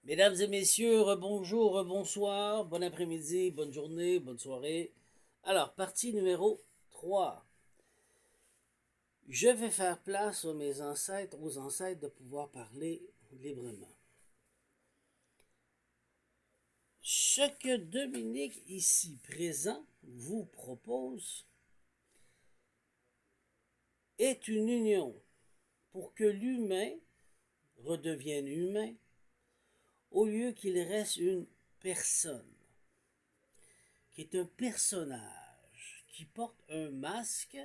Mesdames et messieurs, rebonjour, rebonsoir, bon après-midi, bonne journée, bonne soirée. Alors, partie numéro 3. Je vais faire place à mes ancêtres, aux ancêtres de pouvoir parler librement. Ce que Dominique, ici présent, vous propose est une union pour que l'humain redevienne humain au lieu qu'il reste une personne, qui est un personnage, qui porte un masque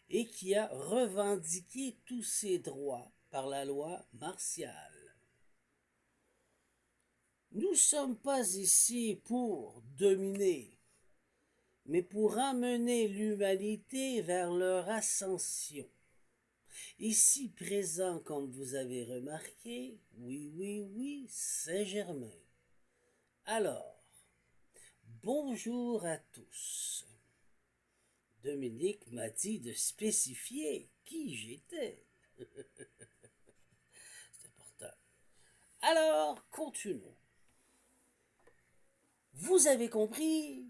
et qui a revendiqué tous ses droits par la loi martiale. Nous ne sommes pas ici pour dominer, mais pour amener l'humanité vers leur ascension. Ici présent, comme vous avez remarqué, oui, oui, oui, Saint-Germain. Alors, bonjour à tous. Dominique m'a dit de spécifier qui j'étais. C'est important. Alors, continuons. Vous avez compris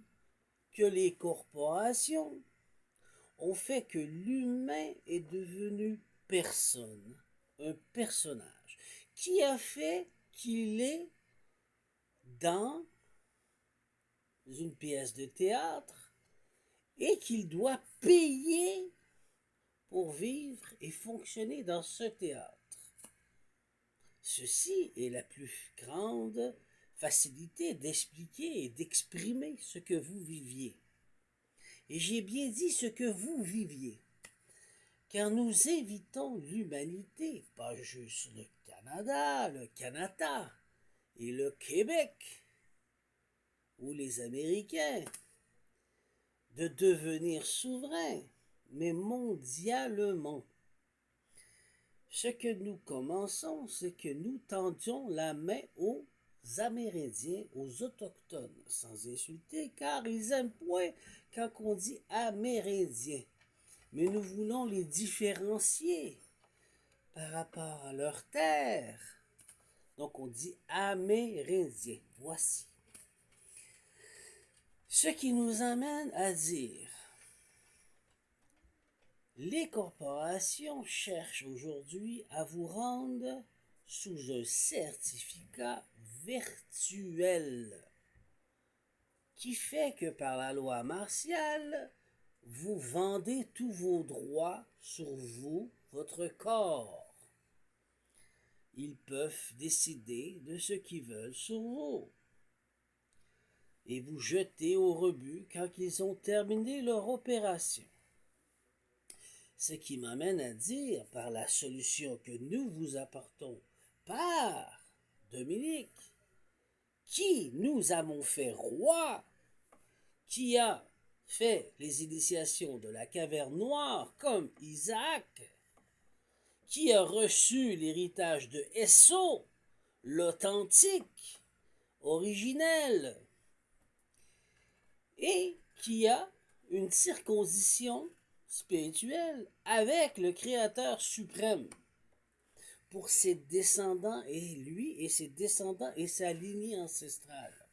que les corporations ont fait que l'humain est devenu personne, un personnage, qui a fait qu'il est dans une pièce de théâtre et qu'il doit payer pour vivre et fonctionner dans ce théâtre. Ceci est la plus grande facilité d'expliquer et d'exprimer ce que vous viviez. Et j'ai bien dit ce que vous viviez, car nous évitons l'humanité, pas juste le Canada et le Québec, ou les Américains, de devenir souverains, mais mondialement. Ce que nous commençons, c'est que nous tendions la main aux Amérindiens, aux Autochtones, sans insulter, car ils aiment point quand on dit Amérindiens. Mais nous voulons les différencier par rapport à leur terre. Donc on dit Amérindiens. Voici. Ce qui nous amène à dire, les corporations cherchent aujourd'hui à vous rendre sous un certificat virtuel qui fait que par la loi martiale, vous vendez tous vos droits sur vous, votre corps. Ils peuvent décider de ce qu'ils veulent sur vous et vous jeter au rebut quand ils ont terminé leur opération. Ce qui m'amène à dire, par la solution que nous vous apportons, par Dominique, qui nous avons fait roi, qui a fait les initiations de la caverne noire comme Isaac, qui a reçu l'héritage de Esso, l'authentique, originel, et qui a une circoncision spirituelle avec le Créateur suprême pour ses descendants et lui et ses descendants et sa lignée ancestrale.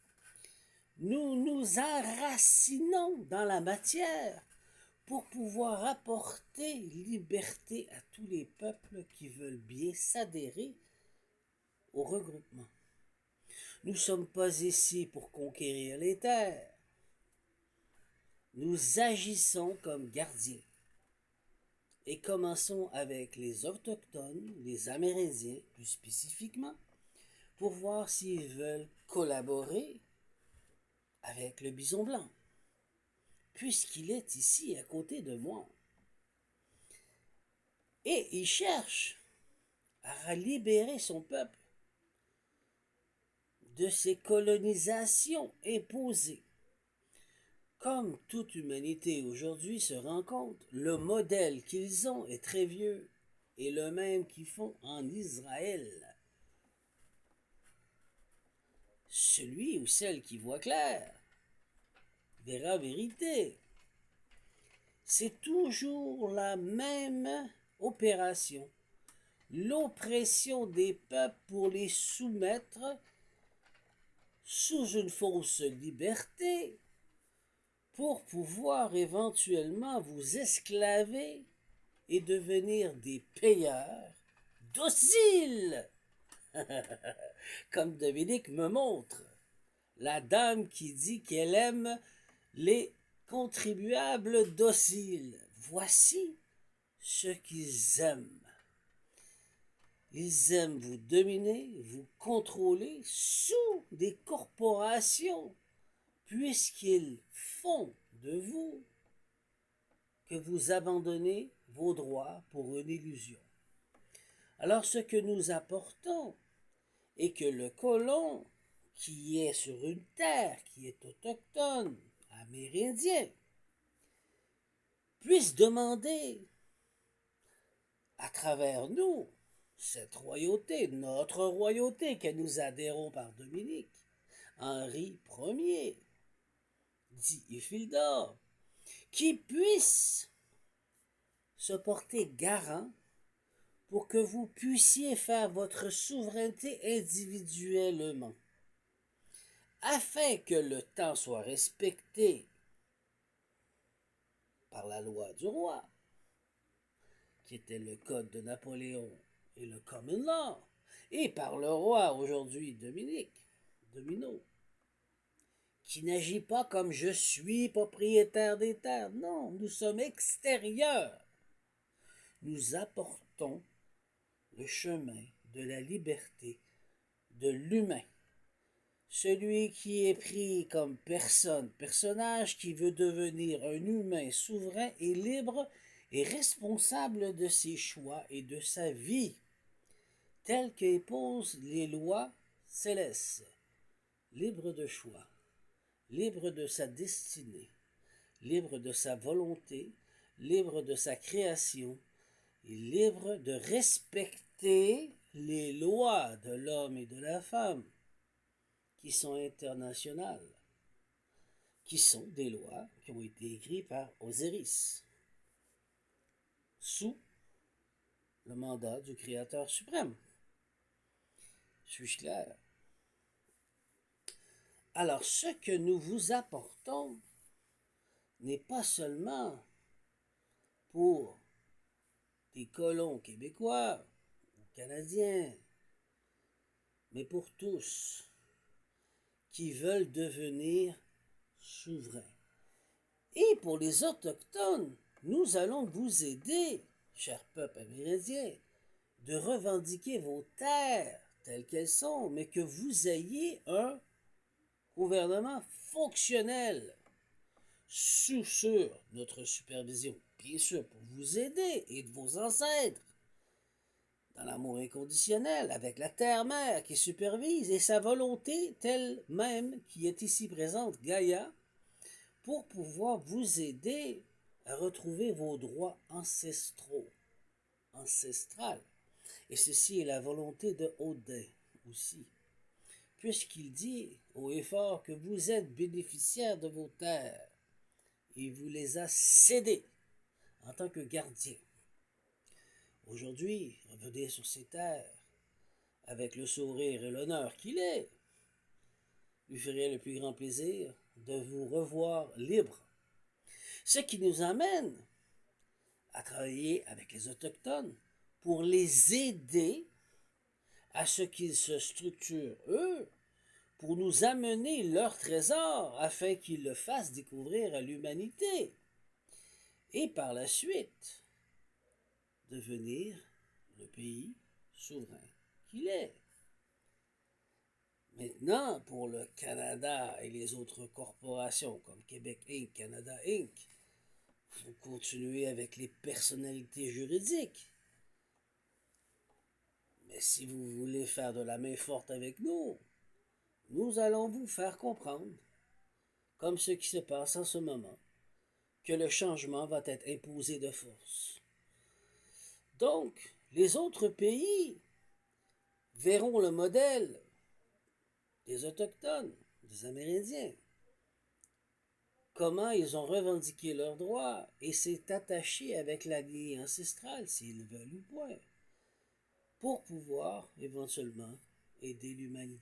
Nous nous enracinons dans la matière pour pouvoir apporter liberté à tous les peuples qui veulent bien s'adhérer au regroupement. Nous ne sommes pas ici pour conquérir les terres. Nous agissons comme gardiens. Et commençons avec les autochtones, les Amérindiens plus spécifiquement, pour voir s'ils veulent collaborer avec le bison blanc, puisqu'il est ici à côté de moi. Et il cherche à libérer son peuple de ces colonisations imposées. Comme toute humanité aujourd'hui se rend compte, le modèle qu'ils ont est très vieux et le même qu'ils font en Israël. Celui ou celle qui voit clair verra vérité. C'est toujours la même opération. L'oppression des peuples pour les soumettre sous une fausse liberté pour pouvoir éventuellement vous esclaver et devenir des payeurs dociles, comme Dominique me montre. La dame qui dit qu'elle aime les contribuables dociles. Voici ce qu'ils aiment. Ils aiment vous dominer, vous contrôler sous des corporations, puisqu'ils font de vous que vous abandonnez vos droits pour une illusion. Alors ce que nous apportons est que le colon qui est sur une terre qui est autochtone, amérindien, puisse demander à travers nous cette royauté, notre royauté que nous adhérons par Dominique, Henri Ier, dit Isildur, qui puisse se porter garant pour que vous puissiez faire votre souveraineté individuellement, afin que le temps soit respecté par la loi du roi, qui était le code de Napoléon et le common law, et par le roi aujourd'hui Domino, qui n'agit pas comme je suis propriétaire des terres. Non, nous sommes extérieurs. Nous apportons le chemin de la liberté, de l'humain. Celui qui est pris comme personnage qui veut devenir un humain souverain et libre et responsable de ses choix et de sa vie, telles qu'imposent les lois célestes, libre de choix, libre de sa destinée, libre de sa volonté, libre de sa création, et libre de respecter les lois de l'homme et de la femme, qui sont internationales, qui sont des lois qui ont été écrites par Osiris, sous le mandat du Créateur suprême. Suis-je clair? Alors, ce que nous vous apportons n'est pas seulement pour des colons québécois ou canadiens, mais pour tous qui veulent devenir souverains. Et pour les autochtones, nous allons vous aider, cher peuple amérindien, de revendiquer vos terres telles qu'elles sont, mais que vous ayez un gouvernement fonctionnel sous notre supervision, bien sûr pour vous aider et de vos ancêtres, dans l'amour inconditionnel, avec la terre-mère qui supervise et sa volonté telle même qui est ici présente, Gaïa, pour pouvoir vous aider à retrouver vos droits ancestrales. Et ceci est la volonté de Odin aussi, puisqu'il dit haut et fort que vous êtes bénéficiaires de vos terres, et vous les a cédées en tant que gardien. Aujourd'hui, revenez sur ces terres, avec le sourire et l'honneur qu'il est, lui ferait le plus grand plaisir de vous revoir libre. Ce qui nous amène à travailler avec les Autochtones pour les aider à ce qu'ils se structurent, eux, pour nous amener leur trésor afin qu'ils le fassent découvrir à l'humanité. Et par la suite, devenir le pays souverain qu'il est. Maintenant, pour le Canada et les autres corporations comme Québec Inc., Canada Inc., vous continuez avec les personnalités juridiques. Mais si vous voulez faire de la main forte avec nous, nous allons vous faire comprendre, comme ce qui se passe en ce moment, que le changement va être imposé de force. Donc, les autres pays verront le modèle des Autochtones, des Amérindiens, comment ils ont revendiqué leurs droits et s'est attaché avec la lignée ancestrale, s'ils veulent ou point, pour pouvoir éventuellement aider l'humanité.